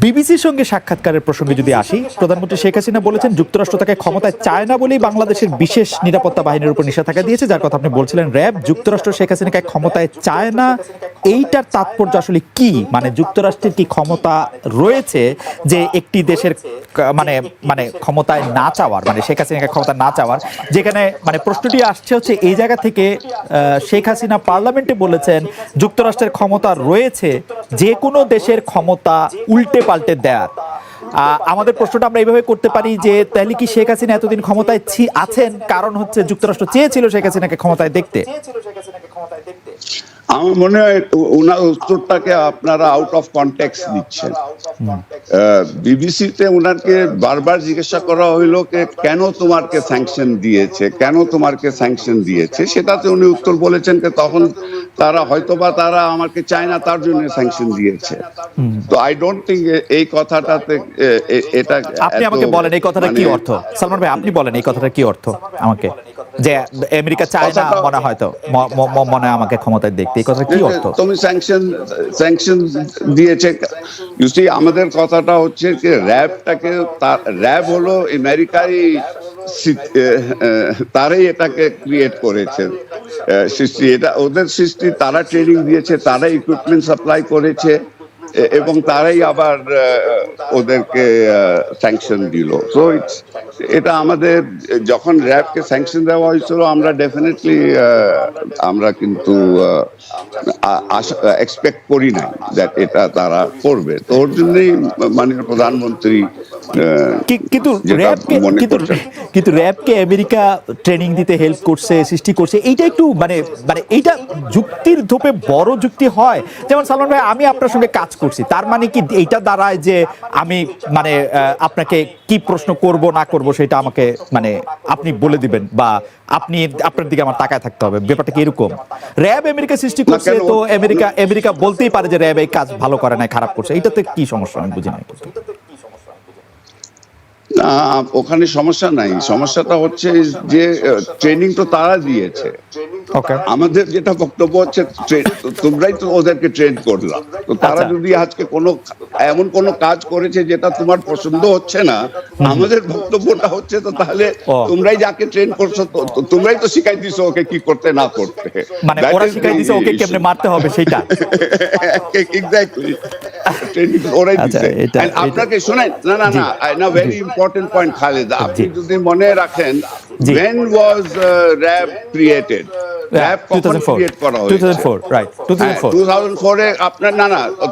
বিবিসির সঙ্গে সাক্ষাৎকারের প্রসঙ্গে যদি আসি, প্রধানমন্ত্রী শেখ হাসিনা বলেছেন যুক্তরাষ্ট্র তাকে ক্ষমতায় চায় না বলেই বাংলাদেশের বিশেষ নিরাপত্তা বাহিনীর উপর নিষেধাজ্ঞা দিয়েছে, যার কথা আপনি বলছিলেন। র্যাব যুক্তরাষ্ট্র শেখ হাসিনাকে ক্ষমতায় চায় না, এইটার তাৎপর্য আসলে কি? মানে যুক্তরাষ্ট্রের কি ক্ষমতা রয়েছে যে একটি দেশের মানে মানে ক্ষমতায় না চাওয়ার, মানে শেখ হাসিনাকে ক্ষমতা না চাওয়ার? যেখানে মানে প্রশ্নটি আসছে হচ্ছে এই জায়গা থেকে, শেখ হাসিনা পার্লামেন্টে বলেছেন যুক্তরাষ্ট্রের ক্ষমতা রয়েছে যে কোনো দেশের ক্ষমতা উল্টে পাল্টে দেয়ার। আমাদের প্রশ্নটা আমরা এইভাবে করতে পারি যে তাহলে কি শেখ হাসিনা এতদিন ক্ষমতায় আছেন কারণ হচ্ছে যুক্তরাষ্ট্র চেয়েছিল শেখ হাসিনাকে ক্ষমতায় দেখতে? আমার মনে হয় ওনার উত্তরটাকে আপনারা আউট অফ কনটেক্সট দিচ্ছেন। বিবিসিতে ওনাকে বারবার জিজ্ঞাসা করা হইলো কেন তোমাকে স্যাংশন দিয়েছে, কেন তোমাকে স্যাংশন দিয়েছে, সেটাতে উনি উত্তর বলেছেন তখন তারা আমাকে চায় না, তার জন্য স্যাংশন দিয়েছে। তো আই ডোন্ট থিঙ্ক এই কথাটাতে এটা। আপনি আমাকে বলেন এই কথাটা কি অর্থ? সালমান ভাই আপনি বলেন এই কথাটা কি অর্থ আমাকে, যে আমেরিকা চায় না মনে হয়, তো মনে হয় আমাকে ক্ষমতায় দেখতে, এই কথাটা কি অর্থ? তুমি স্যাংশন দিয়েছে। ইউ সি, আমাদের কথাটা হচ্ছে যে র্যাব হলো আমেরিকারই তারাই এটাকে ক্রিয়েট করেছে, সৃষ্টি, এটা ওদের সৃষ্টি, তারা ট্রেনিং দিয়েছে, তারা ইকুইপমেন্ট সাপ্লাই করেছে এবং তারাই আবার ওদেরকে স্যাংশন দিল। সো এটা আমাদের যখন র্যাবকে স্যাংশন দেওয়া হয়েছিল আমরা ডেফিনেটলি আমরা কিন্তু এক্সপেক্ট করি নাই দ্যাট এটা তারা করবে। তো ওর জন্যই মাননীয় প্রধানমন্ত্রী কিন্তু র্যাবকে আমেরিকা ট্রেনিং দিতে হেল্প করছে, সৃষ্টি করছে, এইটা একটু মানে এইটা যুক্তির ধোপে বড় যুক্তি হয়। যেমন সালমান ভাই, আমি আপনার সঙ্গে কাজ করছি, তার মানে কি এইটা দাঁড়ায় যে আমি মানে আপনাকে কি প্রশ্ন করব না করব সেটা আমাকে মানে আপনি বলে দিবেন, বা আপনার দিকে আমার তাকায় থাকতে হবে, ব্যাপারটা কি এরকম? র্যাব আমেরিকা সৃষ্টি করছে, তো আমেরিকা বলতেই পারে যে র্যাব এই কাজ ভালো করে না, খারাপ করছে, এইটাতে কি সমস্যা? আমি বুঝি না। না, ওখানে সমস্যা নাই। সমস্যাটা হচ্ছে যে ট্রেনিং তো তারা দিয়েছে। আমাদের যেটা বক্তব্য হচ্ছে তোমরাই তো ওদেরকে ট্রেন করলা, তো তারা যদি আজকে এমন কোনো কাজ করেছে যেটা তোমার পছন্দ হচ্ছে না, আমাদের বক্তব্যটা হচ্ছে তো তাহলে তোমরাই যাকে ট্রেন করছো তোমরাই তো শিখাই দিছো ওকে কি করতে না করতে, মানে ওরা শিখাই দিছে ওকে কেমনে মারতে হবে সেটা। এক্স্যাক্টলি, ট্রেনিং ওরাই দিছে। আপনাকে শোনেন, না ভেরি ইম্পর্টেন্ট পয়েন্ট খালেদ, আপনি যদি মনে রাখেন when was RAB created? RAB কখন ক্রিয়েট করা হয়েছে? 2004, রাইট, 2004 এ আপনার না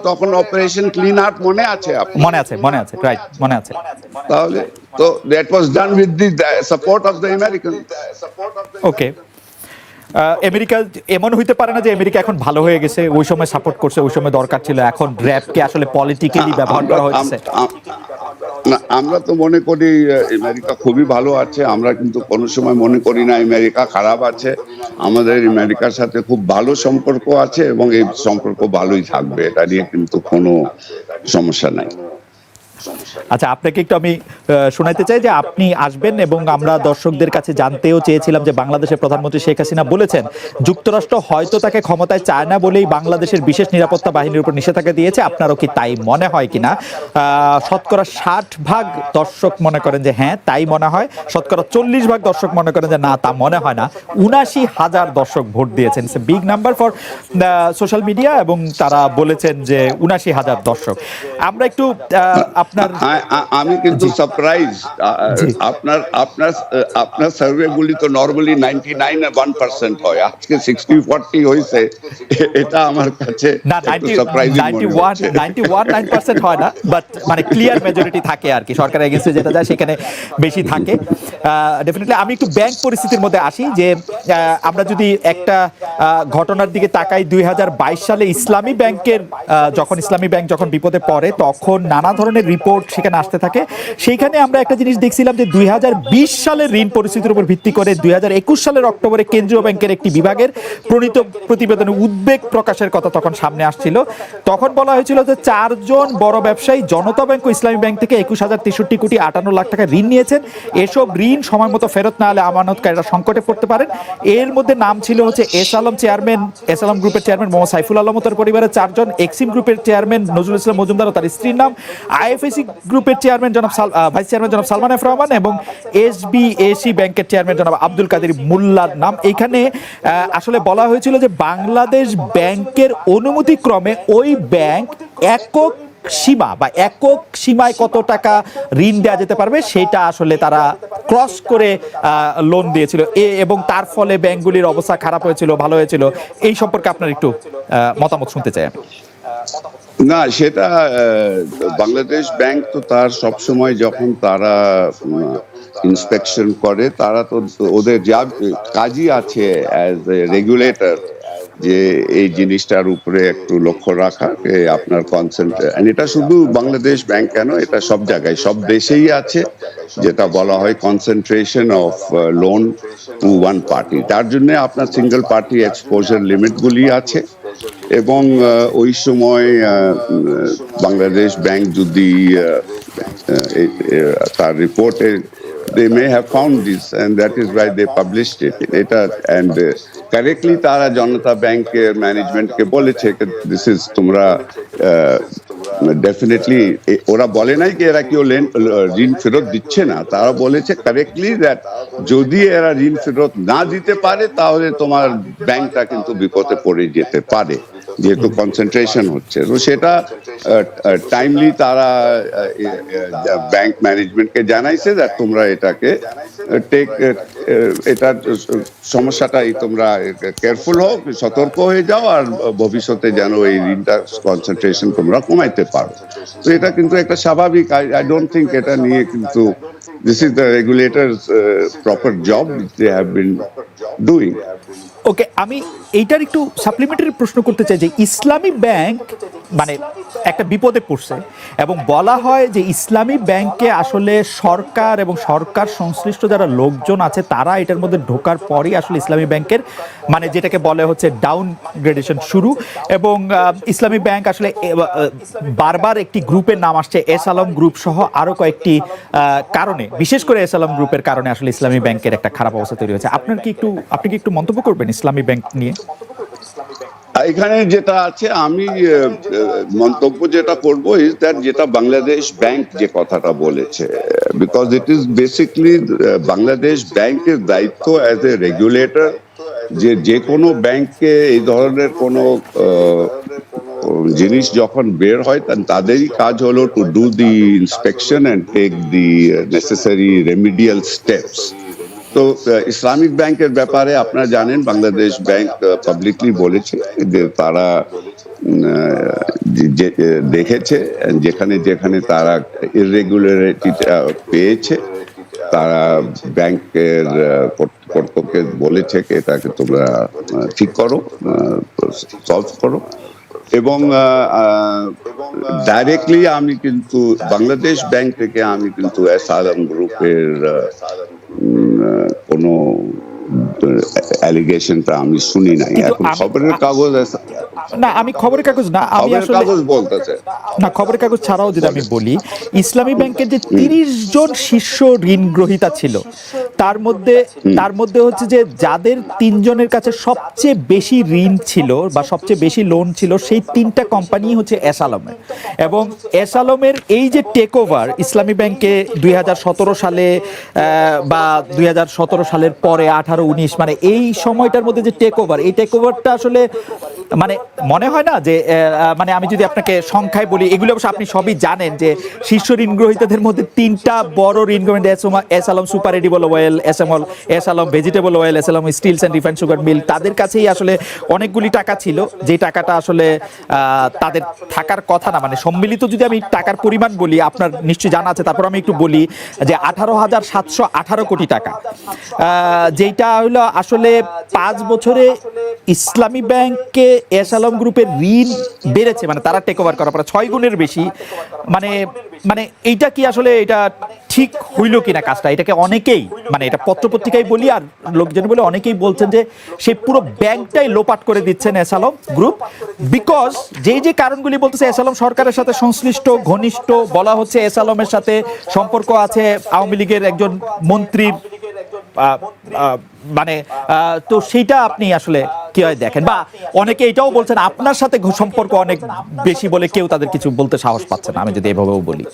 তখন অপারেশন ক্লিন আর্ট মনে আছে? মনে আছে, রাইট, মনে আছে। তাহলে তো that was done with the support of the American. Okay, America এমন হইতে পারে না যে আমেরিকা এখন ভালো হয়ে গেছে, ওই সময় সাপোর্ট করছে, ওই সময় দরকার ছিল, এখন র্যাবকে আসলে পলিটিক্যালি ব্যবহার করা হচ্ছে? না, আমরা তো মনে করি আমেরিকা খুবই ভালো আছে। আমরা কিন্তু কোনো সময় মনে করি না আমেরিকা খারাপ আছে। আমাদের আমেরিকার সাথে খুব ভালো সম্পর্ক আছে এবং এই সম্পর্ক ভালোই থাকবে, এটা নিয়ে কিন্তু কোনো সমস্যা নাই। আচ্ছা, আপনাকে একটু আমি শোনাতে চাই যে আপনি আসবেন, এবং আমরা দর্শকদের কাছে জানতেও চেয়েছিলাম যে বাংলাদেশের প্রধানমন্ত্রী শেখ হাসিনা বলেছেন যুক্তরাষ্ট্র হয়তো তাকে ক্ষমতায় চায় না বলেই বাংলাদেশের বিশেষ নিরাপত্তা বাহিনীর উপর নিষেধাজ্ঞা দিয়েছে। আপনারও কি তাই মনে হয় কিনা? শতকরা 60% দর্শক মনে করেন যে হ্যাঁ তাই মনে হয়, শতকরা 40% দর্শক মনে করেন যে না তা মনে হয় না। 79,000 দর্শক ভোট দিয়েছেন, it's a big number for social media, এবং তারা বলেছেন যে 79,000 দর্শক। আমরা একটু আমি কিন্তু সারপ্রাইজ, আপনার সার্ভে গুলি তো নরমালি 99% হয়, আজকে 60-40 হয়েছে, এটা আমার কাছে না 91% হয় না, বাট মানে ক্লিয়ার মেজরিটি থাকে আর কি, সরকারের এগেইনস্টে যেটা যায় সেখানে বেশি থাকে ডেফিনেটলি। আমি একটু ব্যাংক পরিস্থিতির মধ্যে আসি, যে আমরা যদি একটা ঘটনার দিকে তাকাই, 2022 সালে ইসলামী ব্যাংক যখন বিপদে পড়ে তখন নানা ধরনের রিপোর্ট সেখানে আসতে থাকে। সেইখানে আমরা একটা জিনিস দেখছিলাম যে 2020 সালের ঋণ পরিস্থিতির উপর ভিত্তি করে 2021 সালের অক্টোবরে কেন্দ্রীয় ব্যাংকের একটি বিভাগের প্রণীত প্রতিবেদনে উদ্বেগ প্রকাশের কথা তখন সামনে আসছিল। তখন বলা হয়েছিল যে 4 জন বড় ব্যবসায়ী জনতা ব্যাংক ও ইসলামী ব্যাংক থেকে 21,063 কোটি 58 লাখ টাকা ঋণ নিয়েছেন। এসব ঋণ সময় মতো ফেরত না হলে আমানতকারীরা সংকটে পড়তে পারেন। এর মধ্যে নাম ছিল হচ্ছে এস আলম গ্রুপের চেয়ারম্যান মোহাম্মদ সাইফুল আলম ও তার পরিবারের 4 জন, এক্সিম গ্রুপের চেয়ারম্যান নজরুল ইসলাম মজুমদার ও তার স্ত্রীর নাম, আইএফএসি গ্রুপের চেয়ারম্যান ভাইস চেয়ারম্যান জনাব সালমান এফ রহমান এবং এসবিএসি ব্যাংকের চেয়ারম্যান জনাব আব্দুল কাদের মোল্লার নাম। এখানে আসলে বলা হয়েছিল যে বাংলাদেশ ব্যাংকের অনুমতিক্রমে ওই ব্যাংক একক সীমায় কত টাকা ঋণ দেওয়া যেতে পারবে সেটা আসলে তারা ক্রস করে লোন দিয়েছিল, এবং তার ফলে ব্যাংকগুলির অবস্থা খারাপ হয়েছিল, ভালো হয়েছিল। এই সম্পর্কে আপনার একটু মতামত শুনতে চাই আমি। না, সেটা বাংলাদেশ ব্যাংক তো তার সবসময় যখন তারা ইন্সপেকশন করে, তারা তো ওদের যা কাজই আছে অ্যাজ এ রেগুলেটর যে এই জিনিসটার উপরে একটু লক্ষ্য রাখা, আপনার কনসেন্ট্রেশন। এটা শুধু বাংলাদেশ ব্যাংক কেন, এটা সব জায়গায় সব দেশেই আছে, যেটা বলা হয় concentration of loan to one party. তার জন্য আপনার সিঙ্গেল পার্টি এক্সপোজার লিমিটগুলি আছে, এবং ওই সময় বাংলাদেশ ব্যাংক যদি তার রিপোর্টে they may have found this and that is why they published it. Eta and correctly tara Janata Bank management ke boleche ke this is tumra definitely ora bole nai ki era kio ঋণ ফেরত দিচ্ছে না, তারা বলেছে correctly that যদি এরা ঋণ ফেরত না দিতে পারে তাহলে তোমার ব্যাংকটা কিন্তু বিপদে পড়ে যেতে পারে, যেহেতু কনসেন্ট্রেশন হচ্ছে। তো সেটা টাইমলি তারা ব্যাংক ম্যানেজমেন্টকে জানাইছে যে তোমরা এটাকে এটার সমস্যাটাই তোমরা কেয়ারফুল হও, সতর্ক হয়ে যাও, আর ভবিষ্যতে যেন এই ঋণটা কনসেন্ট্রেশন তোমরা কমাইতে পারো। তো এটা কিন্তু একটা স্বাভাবিক, আই ডোন্ট থিঙ্ক এটা নিয়ে কিন্তু this is the regulators proper job they have been doing. Okay, আমি এইটার একটু সাপ্লিমেন্টারি প্রশ্ন করতে চাই যে ইসলামী ব্যাংক মানে একটা বিপদে পড়ছে এবং বলা হয় যে ইসলামী ব্যাংকে আসলে সরকার এবং সরকার সংশ্লিষ্ট যারা লোকজন আছে তারা এটার মধ্যে ঢোকার পরই আসলে ইসলামী ব্যাংকের মানে যেটাকে বলে হচ্ছে ডাউন গ্রেডেশন শুরু। এবং ইসলামী ব্যাংক আসলে বারবার একটি গ্রুপের নাম আসছে, এস আলম গ্রুপ সহ আরো কয়েকটি কারণে, বিশেষ করে এস আলম গ্রুপের কারণে আসলে ইসলামী ব্যাংকের একটা খারাপ অবস্থা তৈরি হয়েছে। আপনি কি একটু মন্তব্য করবেন ইসলামী ব্যাংক নিয়ে? এখানে যেটা আছে, আমি মন্তব্য যেটা করব ইজ দ্যাট যেটা বাংলাদেশ ব্যাংক যে কথাটা বলেছে, because it is basically Bangladesh ব্যাংকের দায়িত্ব অ্যাজ এ রেগুলেটর যে কোনো ব্যাংকে এই ধরনের কোনো জিনিস যখন বের হয় তাদেরই কাজ হলো to do the inspection and take the necessary remedial steps. তো ইসলামিক ব্যাংকের ব্যাপারে আপনারা জানেন বাংলাদেশ ব্যাংক পাবলিকলি বলেছে যে তারা দেখেছে যেখানে যেখানে তারা ইররেগুলারিটি পেয়েছে তারা ব্যাংকের কর্তৃপক্ষকে বলেছে যে এটাকে তোমরা ঠিক করো, সলভ করো। এবং ডাইরেক্টলি আমি কিন্তু বাংলাদেশ ব্যাংক থেকে আমি কিন্তু এস আলম গ্রুপের কোনো অ্যালিগেশনটা আমি শুনি নাই। এখন খবরের কাগজ না, আমি খবরের কাগজ না, আমি আসলে বলতেছে না, খবরের কাগজ ছাড়াও যদি আমি বলি, ইসলামী ব্যাংকের যে 30 জন শীর্ষ ঋণ গ্রহীতা ছিল তার মধ্যে হচ্ছে যে যাদের 3 জনের কাছে সবচেয়ে বেশি ঋণ ছিল বা সবচেয়ে বেশি লোন ছিল সেই 3টা কোম্পানি হচ্ছে এস আলমের। এবং এস আলমের এই যে টেক ওভার ইসলামী ব্যাংকে 2017 সালে বা 2017 সালের পরে 18-19 মানে এই সময়টার মধ্যে যে টেক ওভার, এই টেক ওভারটা আসলে মানে মনে হয় না যে মানে আমি যদি আপনাকে সংখ্যায় বলি, এগুলো অবশ্য আপনি সবই জানেন যে শীর্ষ ঋণ গ্রহীতাদের মধ্যে 3টা বড় ঋণ গ্রহীতা S Alam super edible oil, S Alam vegetable oil, S Alam steels and refined sugar mill, তাদের কাছেই আসলে অনেকগুলি টাকা ছিল যে টাকাটা আসলে তাদের থাকার কথা না। মানে সম্মিলিত যদি আমি টাকার পরিমাণ বলি, আপনার নিশ্চয়ই জানা আছে, তারপর আমি একটু বলি যে 18,718 কোটি টাকা, যেটা হলো আসলে 5 বছরে ইসলামী ব্যাংককে এস আলম আলম গ্রুপের ঋণ বেড়েছে, মানে তারা টেক ওভার করার পরে 6 গুণের বেশি, মানে মানে এইটা কি আসলে এটা ঠিক হইল কিনা কাজটা? এটাকে অনেকেই, মানে এটা পত্রপত্রিকায় বলি আর লোকজন বলে, অনেকেই বলছেন যে সেই পুরো ব্যাংকটাই লোপাট করে দিচ্ছেন এস আলম গ্রুপ, বিকজ যেই যে কারণগুলি বলতেছে এস আলম সরকারের সাথে সংশ্লিষ্ট ঘনিষ্ঠ, বলা হচ্ছে এস আলমের সাথে সম্পর্ক আছে আওয়ামী লীগের একজন মন্ত্রীর, মানে তো সেইটা আপনি আসলে কিভাবে দেখেন? বা অনেকে এটাও বলছেন আপনার সাথে সম্পর্ক অনেক বেশি বলে কেউ তাদের কিছু বলতে সাহস পাচ্ছে না, আমি যদি এভাবেও বলি।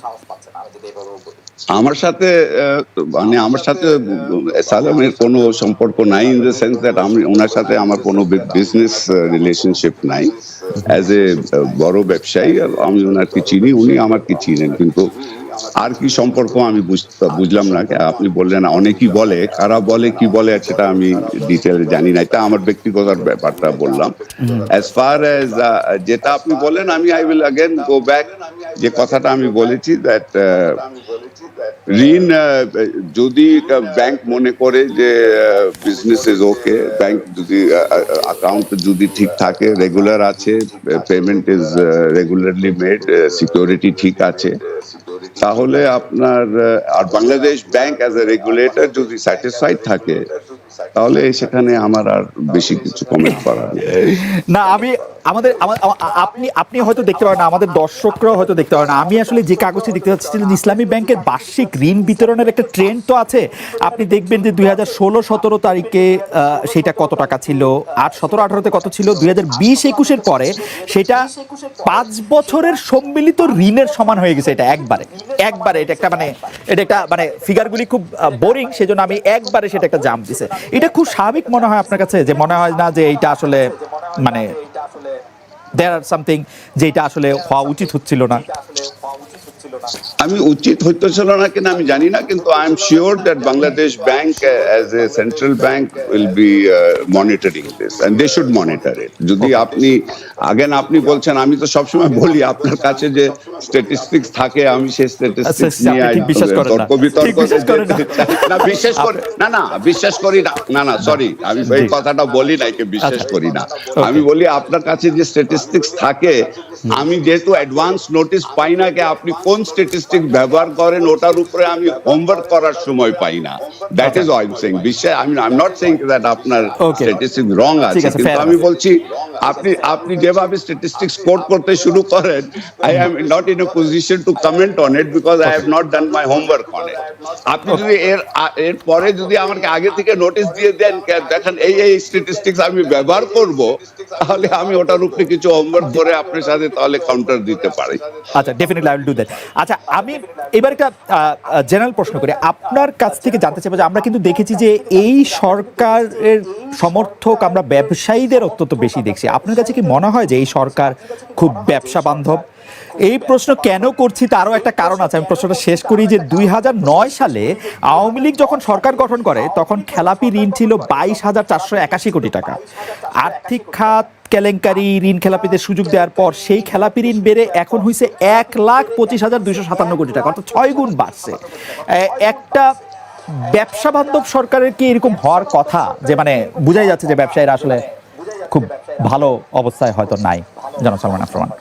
আমার সাথে মানে আমার সাথে সালামের কোনো সম্পর্ক নাই, ইন দ্য সেন্স দ্যাট আমি ওনার সাথে আমার কোনো বিজনেস রিলেশনশিপ নাই। অ্যাজ এ বড় ব্যবসায়ী আমি ওনাকে চিনি, উনি আমাকে চিনেন, কিন্তু আর কি সম্পর্ক আমি বুঝলাম না। আপনি বললেন অনেকেই বলে, কারা বলে কি বলে সেটা আমি ডিটেল জানি না, এটা আমার ব্যক্তিগত ব্যাপারটা বললাম। অ্যাজ ফার অ্যাজ যেটা আপনি বলেন, আমি I will again go back, যে কথাটা আমি বলেছি দ্যাট ঋণ যদি ব্যাংক মনে করে যে বিজনেস ইজ ওকে, ব্যাংক যদি অ্যাকাউন্ট যদি ঠিক থাকে, রেগুলার আছে, payment is regularly made, security ঠিক আছে, তাহলে আপনার আর Bangladesh bank as a regulator যদি স্যাটিসফাইড থাকে, তাহলে সেখানে আমার আর বেশি কিছু কমেন্ট করার নেই। না, আমি আমাদের আপনি আপনি হয়তো দেখতে পারেন না, আমাদের দর্শকরাও হয়তো দেখতে পারেন না, আমি আসলে যে কাগজটি দেখতে পাচ্ছিলেন ইসলামী ব্যাংকের বার্ষিক ঋণ বিতরণের একটা ট্রেন্ড তো আছে। আপনি দেখবেন যে 2016-17 তারিখে সেটা কত টাকা ছিল, 17-18-তে কত ছিল, 2020-21-এর পরে সেটা 5 বছরের সম্মিলিত ঋণের সমান হয়ে গেছে। এটা একবারে এটা একটা মানে ফিগারগুলি খুব বোরিং, সেজন্য আমি একবারে সেটা একটা জাম্প দিছে। এটা খুব স্বাভাবিক মনে হয় আপনার কাছে, যে মনে হয় না যে এইটা আসলে মানে there are something যেটা আসলে হওয়া উচিত হচ্ছিল না? আমি উচিত হইতেছিল না কিনা আমি জানি না, কিন্তু I am sure that Bangladesh bank as a central bank will be monitoring this and they should monitor it. যদি আপনি আপনি বলছেন, আমি তো সবসময় বলি আপনার কাছে যে স্ট্যাটিস্টিক্স থাকে, আমি সেই স্ট্যাটিস্টিক্স নিয়ে তর্ক বিতর্ক না বিশ্বাস করি না বিশ্বাস করি না সরি, আমি এই কথাটা বলি না, একে বিশ্বাস করি না। আমি বলি আপনার কাছে যে স্ট্যাটিস্টিক্স থাকে, আমি যেহেতু অ্যাডভান্স নোটিস পাই না যে আপনি কোন স্ট্যাটিস্টিক্স ব্যবহার করেন, ওটার উপরে আমি হোমওয়ার্ক করার সময় পাই না। That is why I am saying. বিশ্বাস, I am not saying that আপনার স্ট্যাটিস্টিক্স রং আছে, কিন্তু আমি বলছি আপনি যেভাবে স্ট্যাটিস্টিক্স কোট করতে শুরু করেন, I am not in a position to comment on it because I have not done my homework on it. আপনি যদি এর পরে যদি আমাকে আগে থেকে নোটিস দিয়ে দেন, দেখেন এই স্ট্যাটিস্টিক্স আমি ব্যবহার করব, তাহলে আমি ওটার উপরে কিছু হোমওয়ার্ক করে আপনার সাথে তাহলে কাউন্টার দিতে পারি। আচ্ছা, definitely I will do that. আচ্ছা, আমি এবার একটা জেনারেল প্রশ্ন করি, আপনার কাছ থেকে জানতে চাইবো যে আমরা কিন্তু দেখেছি যে এই সরকারের সমর্থক আমরা ব্যবসায়ীদের অত্যন্ত বেশি দেখছি। আপনার কাছে কি মনে হয় যে এই সরকার খুব ব্যবসা বান্ধব? এই প্রশ্ন কেন করছি তারও একটা কারণ আছে, আমি প্রশ্নটা শেষ করি। যে 2009 সালে আওয়ামী লীগ যখন সরকার গঠন করে, তখন খেলাপি ঋণ ছিল 22,481 কোটি টাকা। আর্থিক খাত কেলেঙ্কারি, ঋণ খেলাপিদের সুযোগ দেওয়ার পর সেই খেলাপি ঋণ বেড়ে এখন হয়েছে 1,25,257 কোটি টাকা, অর্থাৎ 6 গুণ বাড়ছে। একটা ব্যবসা বান্ধব সরকারের কি এরকম হওয়ার কথা? যে মানে বোঝাই যাচ্ছে যে ব্যবসায়ীরা আসলে খুব ভালো অবস্থায় হয়তো নাই। জনাব সালমান আফরোজ,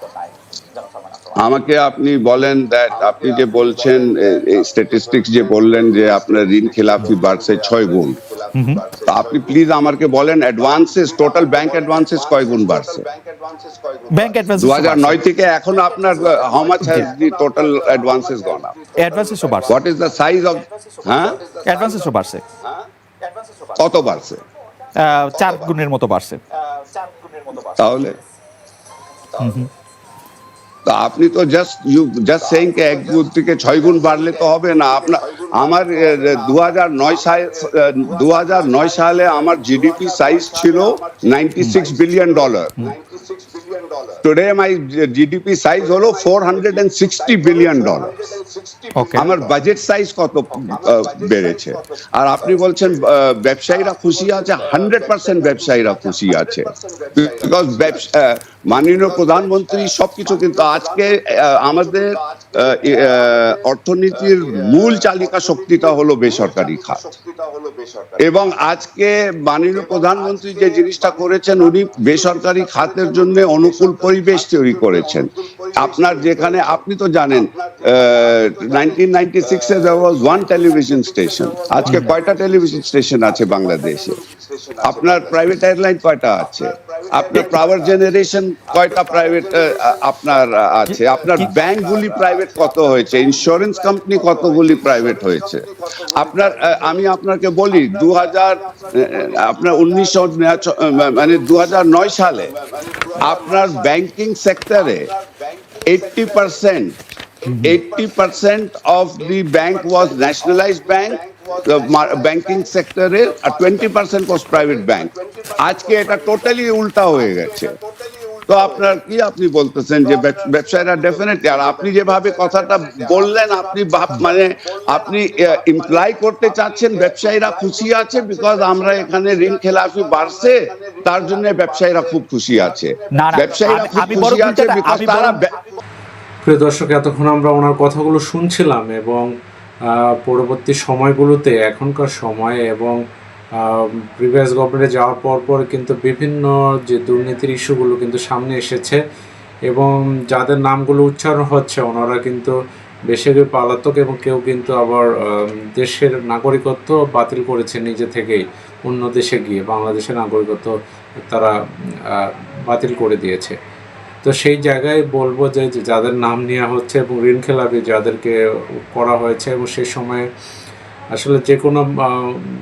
আমাকে আপনি বলেন দ্যাট আপনি যে বলছেন স্ট্যাটিস্টিক্স যে বললেন যে আপনার ঋণ খেলাপি বাড়ছে 6 গুণ, তো আপনি প্লিজ আমাকে বলেন অ্যাডভান্সেস, টোটাল ব্যাংক অ্যাডভান্সেস কয় গুণ বাড়ছে? ব্যাংক অ্যাডভান্স 2009 থেকে এখন আপনার how much has the total advances gone up? অ্যাডভান্সেসও বাড়ছে। What is the size of? হ্যাঁ, অ্যাডভান্সেসও বাড়ছে। কত বাড়ছে? 4 গুণের মতো বাড়ছে। তাহলে আপনি তো জাস্ট সেইং কে 1 গুণ থেকে 6 গুণ বাড়লে তো হবে না। আপনার আমার 2009 সালে আমার জিডিপি সাইজ ছিল $96 billion. Today my GDP size হলো $460 বিলিয়ন। আমার বাজেট সাইজ কত বেড়েছে? আর আপনি বলছেন ব্যবসায়ীরা খুশি আছে? 100% ব্যবসায়ীরা খুশি আছে, বিকজ মাননীয় প্রধানমন্ত্রী সবকিছু, কিন্তু আজকে আমাদের অর্থনীতির মূল চালিকা শক্তিটা হলো বেসরকারি খাত। এবং আজকে মাননীয় প্রধানমন্ত্রী যে জিনিসটা করেছেন, উনি বেসরকারি খাতের জন্য অনুকূল পরিবেশ তৈরি করেছেন। আপনার যেখানে, আপনি তো জানেন 1996 there was one television station, আজকে কয়টা টেলিভিশন স্টেশন আছে বাংলাদেশে? আপনার প্রাইভেট এয়ারলাইন কয়টা আছে? আপনার পাওয়ার জেনারেশন কয়টা প্রাইভেট আপনার আছে? আপনার ব্যাংকগুলি প্রাইভেট কত হয়েছে? ইন্স্যুরেন্স কোম্পানি কতগুলি প্রাইভেট হয়েছে? আপনার আমি আপনাকে বলি, আপনার 2009 সালে আপনার ব্যাংকিং সেক্টরে 80% of the bank was nationalized bank, the banking sector R 20% was private bank. আজকে এটা টোটালি উল্টা হয়ে গেছে। তো আপনার কি আপনি বলতেছেন যে ব্যবসায়ীরা ডেফিনেটলি, আর আপনি যেভাবে কথাটা বললেন, আপনি মানে আপনি ইমপ্লাই করতে চাচ্ছেন ব্যবসায়ীরা খুশি আছে বিকজ আমরা এখানে ঋণ খেলাফি বাড়ছে, তার জন্য ব্যবসায়ীরা খুব খুশি আছে। ব্যবসায়ীরা খুব খুশি আছে বিকজ তারা। প্রিয় দর্শক, এতক্ষণ আমরা ওনার কথাগুলো শুনছিলাম এবং পরবর্তী সময়গুলোতে, এখনকার সময়ে এবং প্রিভিয়াস গভর্নমেন্টে যাওয়ার পর কিন্তু বিভিন্ন যে দুর্নীতির ইস্যুগুলো কিন্তু সামনে এসেছে এবং যাদের নামগুলো উচ্চারণ হচ্ছে ওনারা কিন্তু বেশিরভাগ পলাতক এবং কেউ কিন্তু আবার দেশের নাগরিকত্ব বাতিল করেছে নিজে থেকেই, অন্য দেশে গিয়ে বাংলাদেশের নাগরিকত্ব তারা বাতিল করে দিয়েছে। তো সেই জায়গায় বলবো যে যাদের নাম নেওয়া হচ্ছে এবং ঋণ খেলাপি যাদেরকে করা হয়েছে, এবং সেই সময়ে আসলে যে কোনো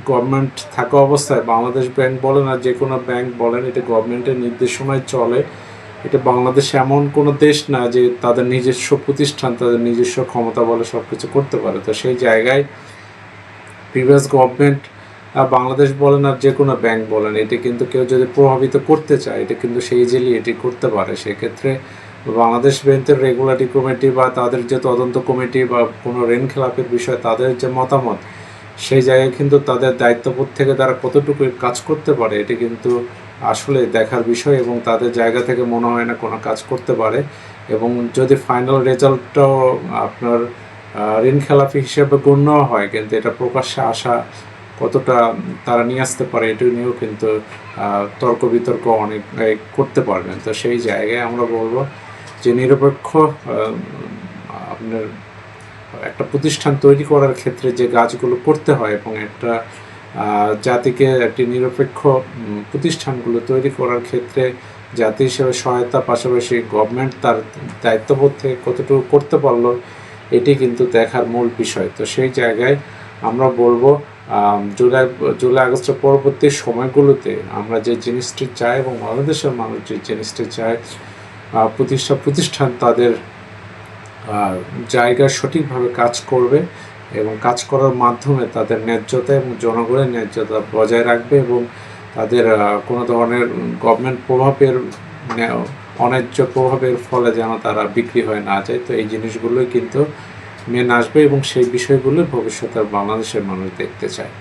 গভর্নমেন্ট থাকা অবস্থায় বাংলাদেশ ব্যাংক বলেন আর যে কোনো ব্যাংক বলেন, এটা গভর্নমেন্টের নির্দেশনায় চলে। এটা বাংলাদেশ এমন কোনো দেশ না যে তাদের নিজস্ব প্রতিষ্ঠান তাদের নিজস্ব ক্ষমতা বলে সব কিছু করতে পারে। তো সেই জায়গায় প্রিভিয়াস গভর্নমেন্ট বাংলাদেশ বলেন আর যে কোনো ব্যাংক বলেন, এটি কিন্তু কেউ যদি প্রভাবিত করতে চায় এটা কিন্তু সেই ইজিলি এটি করতে পারে। সেক্ষেত্রে বাংলাদেশ ব্যাংকের রেগুলেটরি কমিটি বা তাদের যে তদন্ত কমিটি বা কোনো ঋণ খেলাপের বিষয়ে তাদের যে মতামত, সেই জায়গায় কিন্তু তাদের দায়িত্ববোধ থেকে তারা কতটুকু কাজ করতে পারে এটি কিন্তু আসলে দেখার বিষয়, এবং তাদের জায়গা থেকে মনে হয় না কোনো কাজ করতে পারে। এবং যদি ফাইনাল রেজাল্টটাও আপনার ঋণ খেলাপি হিসেবে গণ্য হয়, কিন্তু এটা প্রকাশ্যে আসা কতটা তারা নিয়ে আসতে পারে এটি নিয়েও কিন্তু তর্ক বিতর্ক অনেক করতে পারবেন। তো সেই জায়গায় আমরা বলবো যে নিরপেক্ষ আপনার একটা প্রতিষ্ঠান তৈরি করার ক্ষেত্রে যে কাজগুলো করতে হয় এবং একটা জাতিকে একটি নিরপেক্ষ প্রতিষ্ঠানগুলো তৈরি করার ক্ষেত্রে জাতি হিসেবে সহায়তা, পাশাপাশি গভর্নমেন্ট তার দায়িত্ববোধ থেকে কতটুকু করতে পারলো এটি কিন্তু দেখার মূল বিষয়। তো সেই জায়গায় আমরা বলবো জুলাই আগস্টের পরবর্তী সময়গুলোতে আমরা যে জিনিসটি চাই এবং বাংলাদেশের মানুষ যে জিনিসটি চায়, প্রতিষ্ঠান তাদের জায়গায় সঠিকভাবে কাজ করবে এবং কাজ করার মাধ্যমে তাদের ন্যায্যতা এবং জনগণের ন্যায্যতা বজায় রাখবে এবং তাদের কোনো ধরনের গভর্নমেন্ট প্রভাবের অন্যায্য প্রভাবের ফলে যেন তারা বিক্রি হয়ে না যায়। তো এই জিনিসগুলোই কিন্তু মেনে আসবে এবং সেই বিষয়গুলো ভবিষ্যতে বাংলাদেশের মানুষ দেখতে চায়।